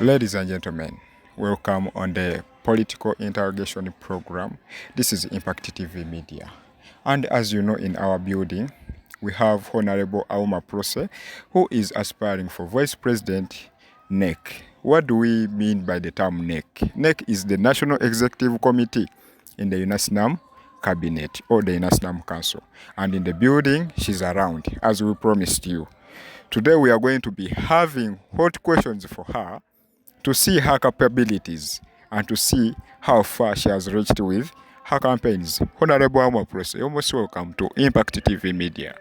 Ladies and gentlemen, welcome on the political interrogation program. This is Impact TV Media. And as you know, in our building, we have Honorable Auma Prossy, who is aspiring for Vice President NEC. What do we mean by the term NEC? NEC is the National Executive Committee in the UNASNM Cabinet or the UNASNM Council. And in the building, she's around, as we promised you. Today we are going to be having hot questions for her to see her capabilities and to see how far she has reached with her campaigns. Honorable Auma Prossy, you're most welcome to Impact TV Media.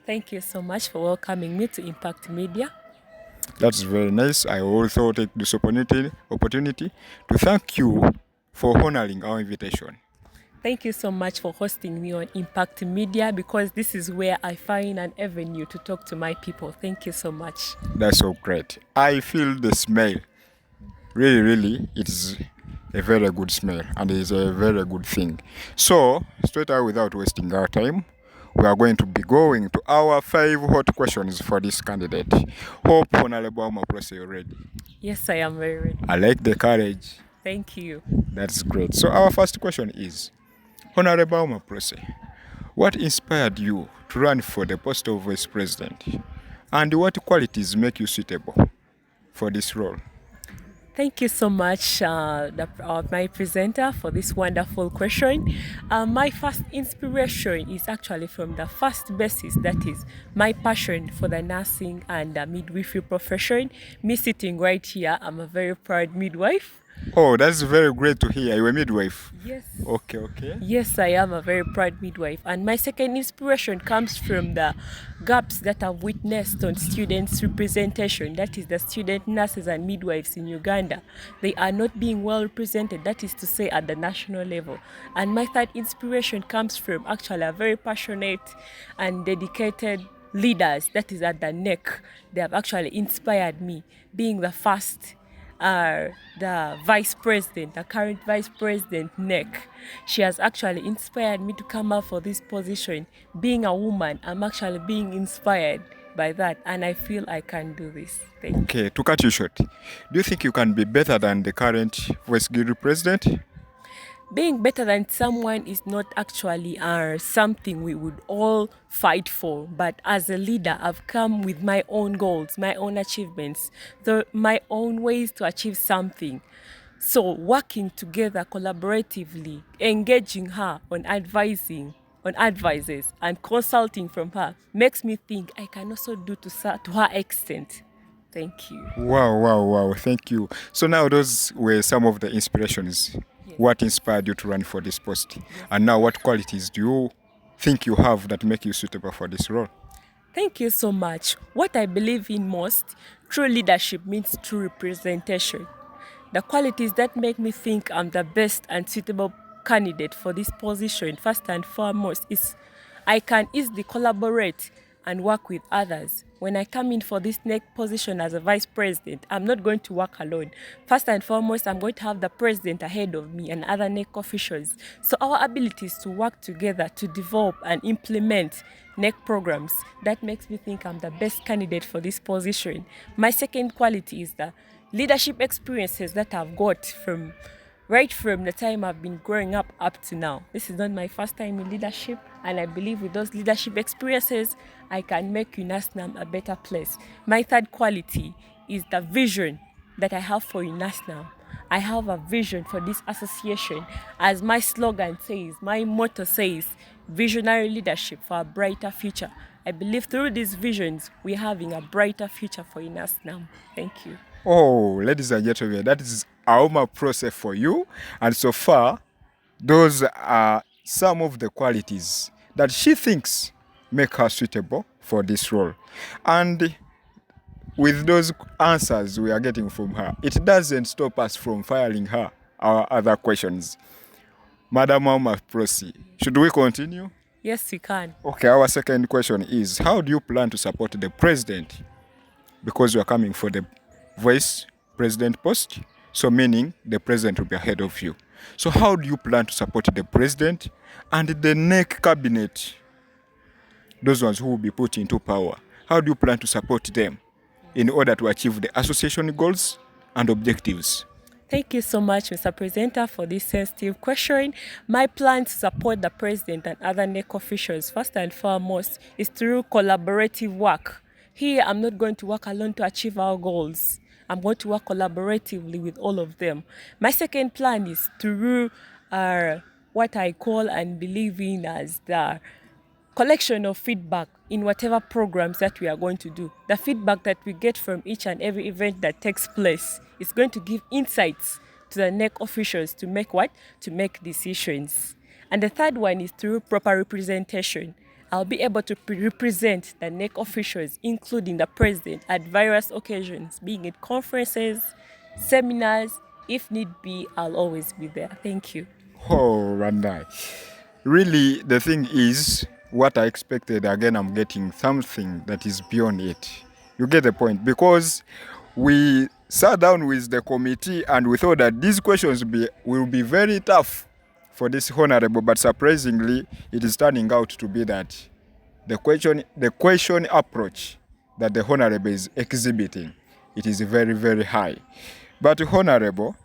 Thank you so much for welcoming me to Impact Media. That's very nice. I also take this opportunity to thank you for honoring our invitation. Thank you so much for hosting me on Impact Media because this is where I find an avenue to talk to my people. Thank you so much. That's so great. I feel the smell. Really, it is a very good smell and it is a very good thing. So, straight out without wasting our time, we are going to be going to our 5 hot questions for this candidate. Hope Honorable Auma Prossy, you're ready. Yes, I am very ready. I like the courage. Thank you. That's great. So our first question is, Honorable Auma Prossy, what inspired you to run for the post of Vice President? And what qualities make you suitable for this role? Thank you so much, my presenter, for this wonderful question. My first inspiration is actually from the first basis, that is my passion for the nursing and midwifery profession. Me sitting right here, I'm a very proud midwife. Oh, that's very great to hear. You're a midwife. Yes. Okay. Yes, I am a very proud midwife. And my second inspiration comes from the gaps that I've witnessed on students' representation. That is the student nurses and midwives in Uganda. They are not being well represented, that is to say at the national level. And my third inspiration comes from actually a very passionate and dedicated leaders, that is at the NEC. They have actually inspired me, being the first the vice president, the current vice president NEC. She has actually inspired me to come up for this position. Being a woman, I'm actually being inspired by that, and I feel I can do this. Okay, to cut you short, do you think you can be better than the current vice president? Being better than someone is not actually something we would all fight for. But as a leader, I've come with my own goals, my own achievements, my own ways to achieve something. So working together collaboratively, engaging her on advices and consulting from her makes me think I can also do to her extent. Thank you. Wow. Thank you. So now those were some of the inspirations. Yes. What inspired you to run for this post? Yes. And now what qualities do you think you have that make you suitable for this role? Thank you so much. What I believe in most, true leadership means true representation. The qualities that make me think I'm the best and suitable candidate for this position, first and foremost, is I can easily collaborate and work with others. When I come in for this next position as a vice president, I'm not going to work alone. First and foremost, I'm going to have the president ahead of me and other NEC officials. So our abilities to work together to develop and implement NEC programs, that makes me think I'm the best candidate for this position. My second quality is the leadership experiences that I've got right from the time I've been growing up to now. This is not my first time in leadership, and I believe with those leadership experiences, I can make UNASNM a better place. My third quality is the vision that I have for UNASNM. I have a vision for this association. As my slogan says, my motto says, visionary leadership for a brighter future. I believe through these visions, we're having a brighter future for UNASNM. Thank you. Oh, ladies and gentlemen, that is Auma Prossy for you. And so far, those are some of the qualities that she thinks make her suitable for this role. And with those answers we are getting from her, it doesn't stop us from firing her our other questions. Madam Auma Prossy, should we continue? Yes, we can. Okay, our second question is, how do you plan to support the president? Because you are coming for the vice president post, so meaning the president will be ahead of you. So how do you plan to support the president and the NEC cabinet, those ones who will be put into power? How do you plan to support them in order to achieve the association goals and objectives? Thank you so much, Mr. Presenter, for this sensitive question. My plan to support the President and other NEC officials, first and foremost, is through collaborative work. Here, I'm not going to work alone to achieve our goals. I'm going to work collaboratively with all of them. My second plan is through what I call and believe in as the collection of feedback in whatever programs that we are going to do. The feedback that we get from each and every event that takes place is going to give insights to the NEC officials to make what? To make decisions. And the third one is through proper representation. I'll be able to represent the NEC officials, including the president, at various occasions, being it conferences, seminars. If need be, I'll always be there. Thank you. Oh, Randai. Really, the thing is, what I expected, again, I'm getting something that is beyond it. You get the point? Because we sat down with the committee and we thought that these questions will be very tough for this honorable, but surprisingly, it is turning out to be that the question approach that the honorable is exhibiting, it is very, very high. But honorable,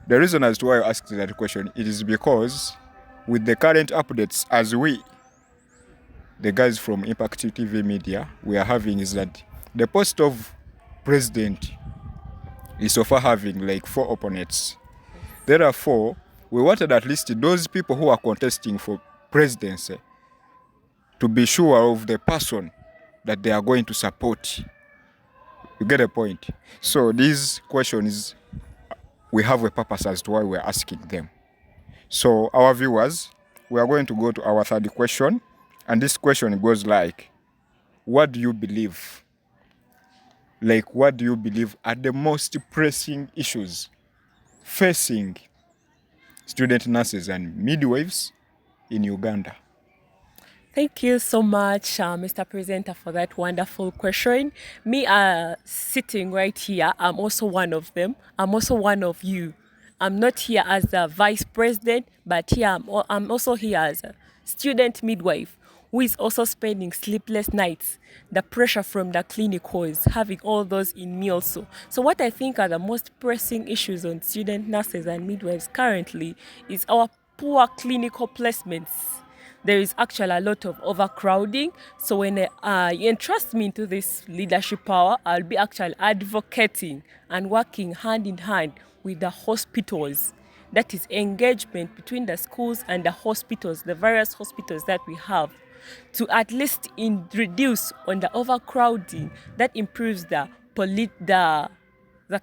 the reason as to why I asked that question, it is because with the current updates as the guys from Impact TV Media, we are having is that the post of president is so far having like 4 opponents. Therefore, we wanted at least those people who are contesting for presidency to be sure of the person that they are going to support. You get the point? So these questions, we have a purpose as to why we're asking them. So our viewers, we are going to go to our third question. And this question goes like, what do you believe? Like, what do you believe are the most pressing issues facing student nurses and midwives in Uganda? Thank you so much, Mr. Presenter, for that wonderful question. Me sitting right here, I'm also one of them. I'm also one of you. I'm not here as the vice president, but here I'm also here as a student midwife who is also spending sleepless nights. The pressure from the clinic was having all those in me also. So what I think are the most pressing issues on student nurses and midwives currently is our poor clinical placements. There is actually a lot of overcrowding. So when you entrust me into this leadership power, I'll be actually advocating and working hand in hand with the hospitals. That is engagement between the schools and the hospitals, the various hospitals that we have, to at least reduce on the overcrowding that improves the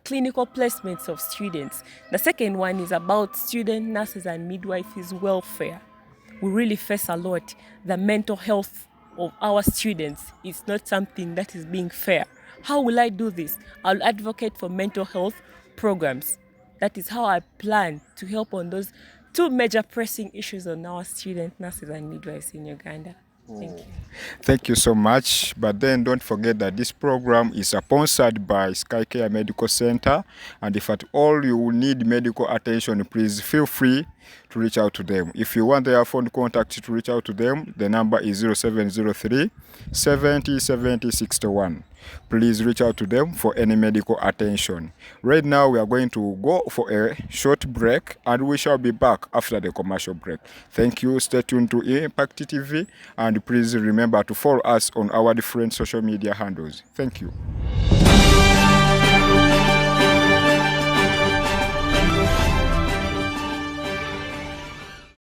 clinical placements of students. The second one is about student nurses and midwives' welfare. We really face a lot. The mental health of our students is not something that is being fair. How will I do this? I'll advocate for mental health programs. That is how I plan to help on those 2 major pressing issues on our student nurses and midwives in Uganda. Thank you. Thank you so much. But then don't forget that this program is sponsored by SkyCare Medical Center. And if at all you need medical attention, please feel free to reach out to them. If you want their phone contact to reach out to them, the number is 0703 70 70 61. Please reach out to them for any medical attention. Right now, we are going to go for a short break and we shall be back after the commercial break. Thank you. Stay tuned to Impact TV and please remember to follow us on our different social media handles. Thank you.